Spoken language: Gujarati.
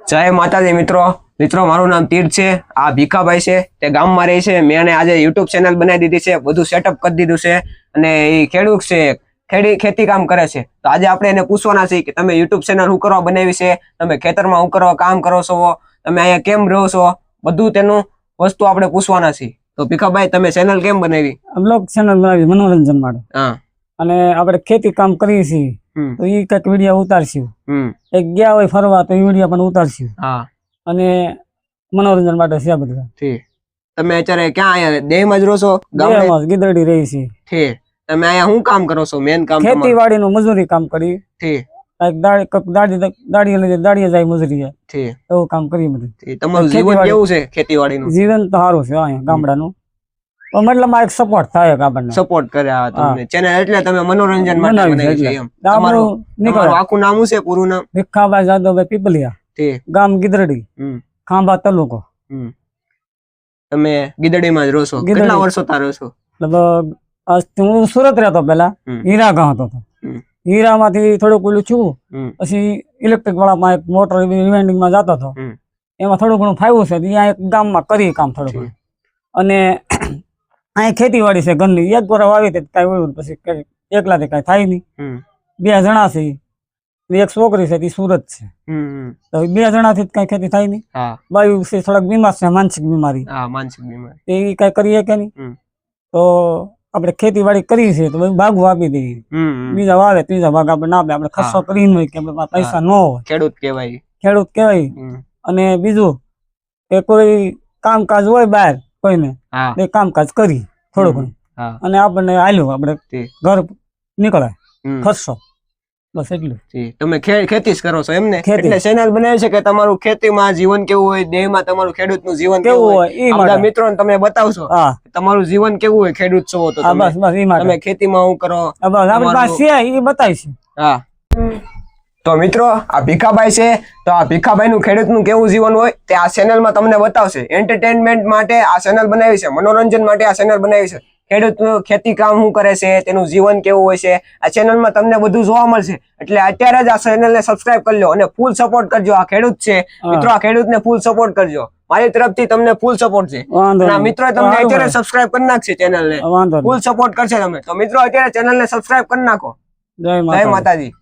જય માતાજી મિત્રો મારું નામ તીર્થ છે। આ ભીખાભાઈ છે તે ગામમાં રહે છે। મેં આજે યુટ્યુબ ચેનલ બનાવી દીધી છે, બધું સેટઅપ કરી દીધું છે અને એ ખેડૂત છે, ખેતી કામ કરે છે। તો આજે આપણે એને પૂછવાના છે કે તમે યુટ્યુબ ચેનલ શું કરવા બનાવી છે, તમે ખેતરમાં શું કરવા કામ કરો છો, તમે અહીંયા કેમ રહો છો, બધું તેનું વસ્તુ આપણે પૂછવાના છે। તો ભીખાભાઈ તમે ચેનલ કેમ બનાવી? બ્લોગ ચેનલ બનાવી મનોરંજન માટે। હા, અને આપણે ખેતી કામ કરીએ છીએ તો એ કઈક વિડીયો ઉતારશું, એક ગયા હોય ફરવા તો એ વિડીયો પણ ઉતારશું। હા, અને મનોરંજન માટે છે બધા। ઠીક। તમે અત્યારે ક્યાં અહીંયા દેહમાં જ રહો છો? ગામમાં ગીદડી રહી છે। ઠીક। તમે અહીંયા શું કામ કરો છો? મેન કામ ખેતીવાડી નું મજૂરી કામ કરી। ઠીક। દાડીએ જાય મજૂરી, ઠીક, એવું કામ કરીએ બધું। તમારું જીવન કેવું છે ખેતીવાડીનું? જીવન તો સારું છે અહીંયા ગામડાનું, મતલબ એક સપોર્ટ થાય આપણને, સપોર્ટ કરે આ તમને ચેનલ, એટલે તમે મનોરંજન માટે બનાવી છે એમ? તમારું આખું નામ શું છે, પૂરું નામ? ભીખાભાઈ જાદવભાઈ પીપલિયા, ઠીક, ગામ ગીદડી, ખાંભા તાલુકો। તમે ગીદડીમાં જ રહો છો? કેટલા વર્ષો ત્યાં રહો છો? લગભગ હું સુરત રહેતો, પેલા હીરા ગામ હતો, હીરા માંથી થોડુંક ઓલું છું, પછી ઇલેક્ટ્રિક વાળામાં એક મોટર ઇવેન્ટિંગ માં જતો હતો, એમાં થોડું ઘણું ફાવ્યું છે, ત્યાં એક ગામમાં કરી કામ થોડું ઘણું। અને અહીં ખેતીવાડી છે ઘરની, એક ગોરા વાવી કઈ હોય પછી એકલાથી કઈ થાય નહીં, બે જણા છે, એક છોકરી છે તે સુરત છે, તો બે જણાથી કઈ ખેતી થાય નહીં। બાયું છે થોડાક બીમાર છે, માનસિક બીમારી, એ કઈ કરીએ કે નહીં, તો આપણે ખેતીવાડી કરીએ છીએ તો ભાગ વાપી દઈએ, બીજા વાવે ત્રીજા ભાગ આપણે ના આપે, આપણે ખર્ચો કરીને હોય કે પૈસા ન હોય, ખેડૂત કહેવાય। અને બીજું કે કોઈ કામકાજ હોય બહાર કોઈને, એ કામકાજ કરી થોડું ઘણું, અને આપણને હાલ્યું, આપણે ઘર નીકળે ખર્ચો, બસ એટલું। તમે ખેતી જ કરો છો એમ ને? એટલે ચેનલ બનાવી છે કે તમારું ખેતીમાં જીવન કેવું હોય, દેહમાં તમારું ખેડૂતનું જીવન કેવું હોય, બધા મિત્રોને તમે બતાવશો તમારું જીવન કેવું હોય ખેડૂત છો તો તમે ખેતીમાં શું કરો, આપણી પાસે એ બતાવીશું। હા, તો મિત્રો આ ભીખાભાઈ છે, તો આ ભીખાભાઈ નું ખેડૂત નું કેવું જીવન હોય તે આ ચેનલ માં તમને બતાવશે। એન્ટરટેનમેન્ટ માટે આ ચેનલ બનાવી છે, મનોરંજન માટે આ ચેનલ બનાવી છે, ખેડૂત ખેતી કામ શું કરે છે, તેનું જીવન કેવું હોય છે, આ ચેનલ માં તમને બધું જોવા મળશે। એટલે અત્યારે જ આ ચેનલ ને સબસ્ક્રાઇબ કરી લો અને ફૂલ સપોર્ટ કરજો। આ ખેડૂત છે મિત્રો, આ ખેડૂત ને ફૂલ સપોર્ટ કરજો, મારી તરફથી તમને ફૂલ સપોર્ટ છે। મિત્રો તમને અત્યારે સબસ્ક્રાઇબ કરી નાખશે ચેનલ ને, ફૂલ સપોર્ટ કરશે તમે, તો મિત્રો અત્યારે ચેનલ ને સબસ્ક્રાઇબ કરી નાખો। જય માતાજી।